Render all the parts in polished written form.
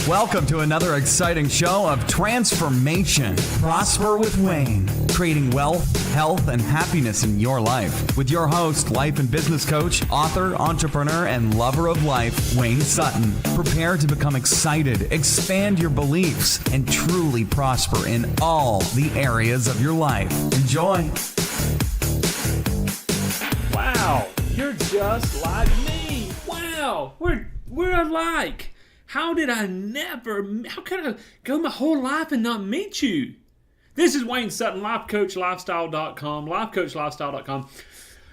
Welcome to another exciting show of transformation. Prosper with Wayne, creating wealth, health, and happiness in your life. With your host, life and business coach, author, entrepreneur, and lover of life, Wayne Sutton. Prepare to become excited, expand your beliefs, and truly prosper in all the areas of your life. Enjoy. Wow, you're just like me. Wow, we're alike. How could I go my whole life and not meet you? This is Wayne Sutton, lifecoachlifestyle.com, lifecoachlifestyle.com.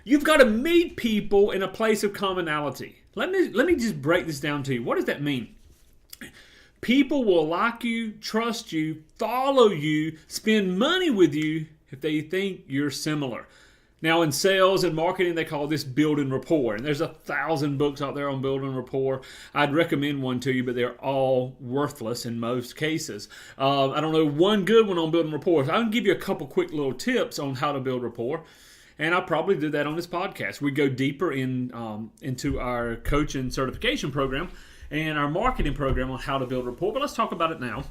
You've got to meet people in a place of commonality. Let me just break this down to you. What does that mean? People will like you, trust you, follow you, spend money with you if they think you're similar. Now, in sales and marketing, they call this building rapport. And there's 1,000 books out there on building rapport. I'd recommend one to you, but they're all worthless in most cases. I don't know one good one on building rapport. So I can give you a couple quick little tips on how to build rapport. And I'll probably do that on this podcast. We go deeper into our coaching certification program and our marketing program on how to build rapport. But let's talk about it now.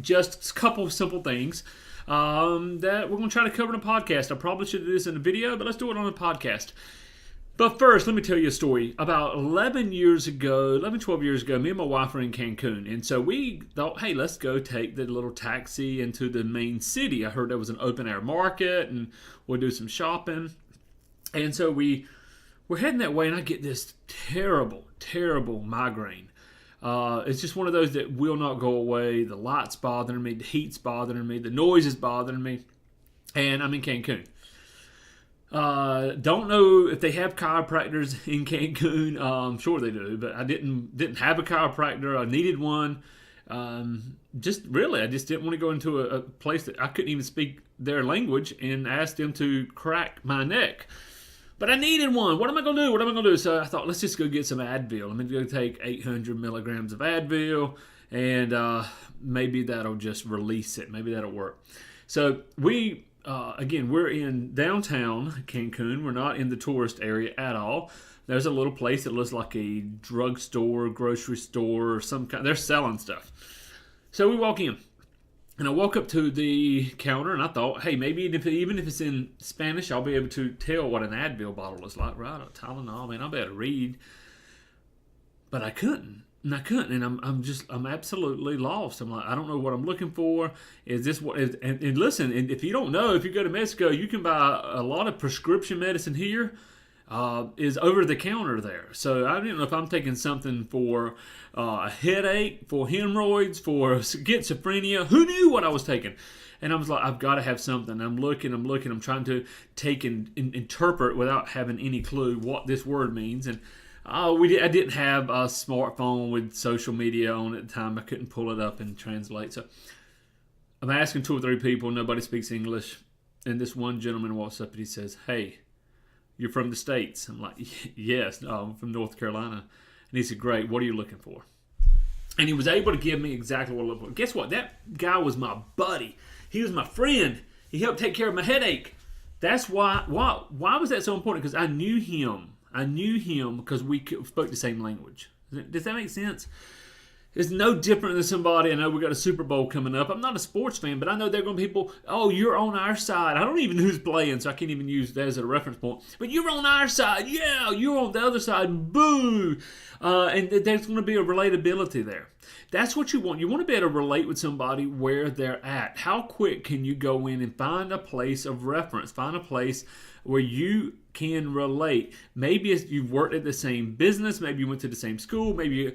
Just a couple of simple things that we're going to try to cover in a podcast. I probably should do this in a video, but let's do it on a podcast. But first, let me tell you a story. About 12 years ago, me and my wife were in Cancun. And so we thought, hey, let's go take the little taxi into the main city. I heard there was an open air market and we'll do some shopping. And so we're heading that way and I get this terrible, terrible migraine. It's just one of those that will not go away. The light's bothering me, the heat's bothering me, the noise is bothering me, and I'm in Cancun. Don't know if they have chiropractors in Cancun. I'm sure they do, but I didn't have a chiropractor. I needed one. I just didn't want to go into a place that I couldn't even speak their language and ask them to crack my neck. But I needed one. What am I going to do? So I thought, let's just go get some Advil. I'm going to go take 800 milligrams of Advil, and maybe that'll just release it. Maybe that'll work. So we're in downtown Cancun. We're not in the tourist area at all. There's a little place that looks like a drugstore, grocery store, or some kind. They're selling stuff. So we walk in. And I walk up to the counter and I thought, hey, maybe even if it's in Spanish, I'll be able to tell what an Advil bottle is like, right? Or Tylenol, man, I'll be able to read. But I couldn't. And I'm absolutely lost. I'm like, I don't know what I'm looking for. Is this what is, and listen, and if you don't know, if you go to Mexico, you can buy a lot of prescription medicine here. Is over the counter there. So I don't know if I'm taking something for a headache, for hemorrhoids, for schizophrenia. Who knew what I was taking? And I was like, I've got to have something. I'm looking. I'm trying to take and interpret without having any clue what this word means. And I didn't have a smartphone with social media on at the time. I couldn't pull it up and translate. So I'm asking 2 or 3 people. Nobody speaks English. And this one gentleman walks up and he says, hey, you're from the States? I'm like, yes, I'm from North Carolina. And he said, great, what are you looking for? And he was able to give me exactly what I'm looking for. Guess what? That guy was my buddy. He was my friend. He helped take care of my headache. That's why was that so important? Because I knew him. Because we spoke the same language. Does that make sense? It's no different than somebody. I know we got a Super Bowl coming up. I'm not a sports fan, but I know there are going to be people, oh, you're on our side. I don't even know who's playing, so I can't even use that as a reference point. But you're on our side. Yeah, you're on the other side. Boo! And there's going to be a relatability there. That's what you want. You want to be able to relate with somebody where they're at. How quick can you go in and find a place of reference? Find a place where you can relate. Maybe you've worked at the same business, maybe you went to the same school, maybe you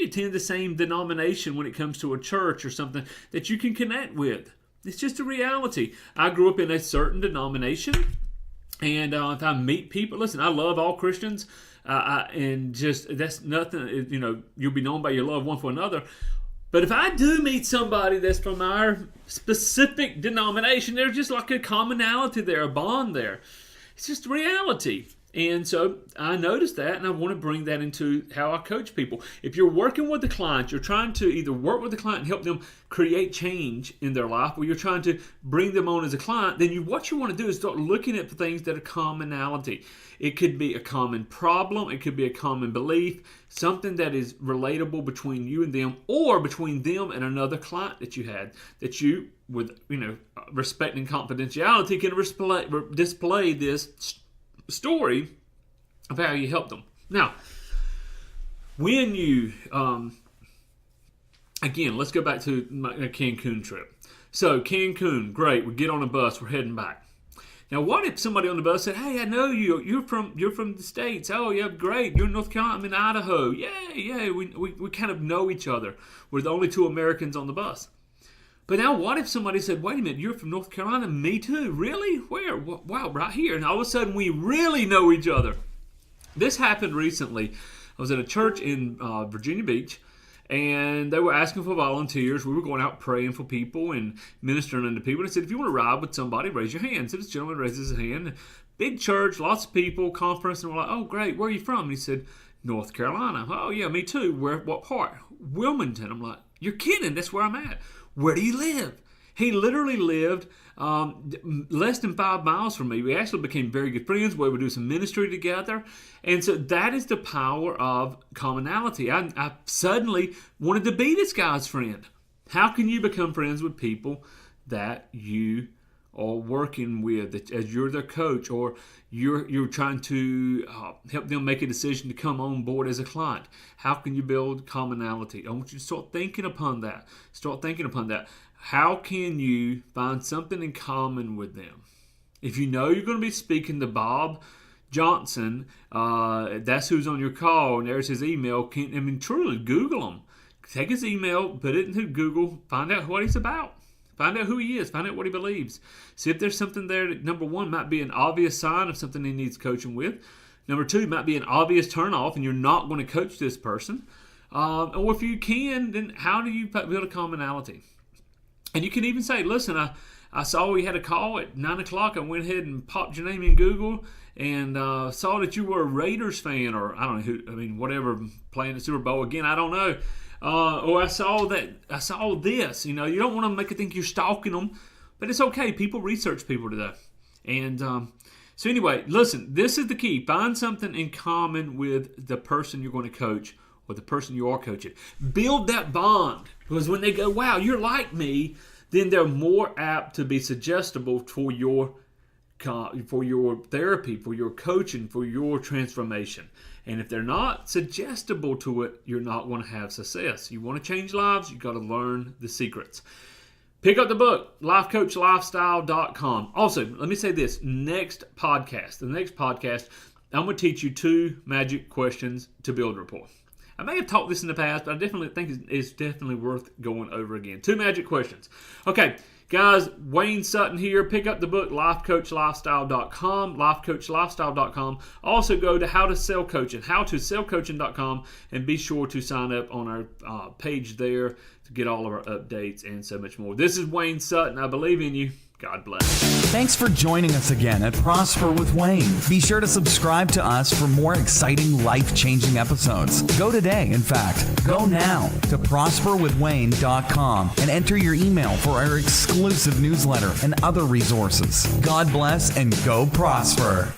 attend the same denomination when it comes to a church or something that you can connect with. It's just a reality. I grew up in a certain denomination, and if I meet people, listen, I love all Christians, and just that's nothing. You'll be known by your love one for another. But if I do meet somebody that's from our specific denomination, there's just like a commonality there, a bond there. It's just reality. And so I noticed that, and I want to bring that into how I coach people. If you're working with the client, you're trying to either work with the client and help them create change in their life, or you're trying to bring them on as a client, then what you want to do is start looking at the things that are commonality. It could be a common problem, it could be a common belief, something that is relatable between you and them, or between them and another client that you had, that you, with respect and confidentiality, can display this story of how you help them. Now, when you, again, let's go back to my Cancun trip. So Cancun, great, we get on a bus, we're heading back. Now, what if somebody on the bus said, "Hey, I know you. You're from the States. Oh, yeah, great. You're in North Carolina. I'm in Idaho. Yeah. We kind of know each other. We're the only two Americans on the bus." But now, what if somebody said, "Wait a minute, you're from North Carolina? Me too. Really? Where? Wow, right here." And all of a sudden, we really know each other. This happened recently. I was at a church in Virginia Beach, and they were asking for volunteers. We were going out praying for people and ministering unto people. And I said, "If you want to ride with somebody, raise your hand." So this gentleman raises his hand. Big church, lots of people, conference. And we're like, "Oh, great. Where are you from?" And he said, "North Carolina." "Oh, yeah, me too. Where? What part?" "Wilmington." I'm like, "You're kidding. That's where I'm at." "Where do you live?" He literally lived less than 5 miles from me. We actually became very good friends. We would do some ministry together. And so that is the power of commonality. I suddenly wanted to be this guy's friend. How can you become friends with people that you are working with, as you're their coach, or you're trying to help them make a decision to come on board as a client? How can you build commonality? I want you to start thinking upon that. How can you find something in common with them? If you know you're going to be speaking to Bob Johnson, that's who's on your call, and there's his email. Truly, Google him. Take his email, put it into Google, find out what he's about. Find out who he is. Find out what he believes. See if there's something there that, number one, might be an obvious sign of something he needs coaching with. Number two, might be an obvious turnoff, and you're not going to coach this person. Or if you can, then how do you build a commonality? And you can even say, "Listen, I saw we had a call at 9 o'clock. I went ahead and popped your name in Google and saw that you were a Raiders fan," or I don't know whatever, playing the Super Bowl again. I don't know. Or I saw this. You don't want to make it think you're stalking them, but it's okay. People research people today. And so anyway, listen, this is the key. Find something in common with the person you're going to coach, or the person you are coaching. Build that bond, because when they go, "Wow, you're like me," then they're more apt to be suggestible for your therapy, for your coaching, for your transformation. And if they're not suggestible to it, you're not going to have success. You want to change lives, you've got to learn the secrets. Pick up the book, lifecoachlifestyle.com. Also, let me say this, the next podcast, I'm going to teach you 2 magic questions to build rapport. I may have taught this in the past, but I definitely think it's definitely worth going over again. 2 magic questions. Okay, guys, Wayne Sutton here. Pick up the book, lifecoachlifestyle.com, lifecoachlifestyle.com. Also go to howtosellcoaching.com, and be sure to sign up on our page there to get all of our updates and so much more. This is Wayne Sutton. I believe in you. God bless. Thanks for joining us again at Prosper with Wayne. Be sure to subscribe to us for more exciting, life-changing episodes. Go today, in fact. Go now to prosperwithwayne.com and enter your email for our exclusive newsletter and other resources. God bless and go prosper.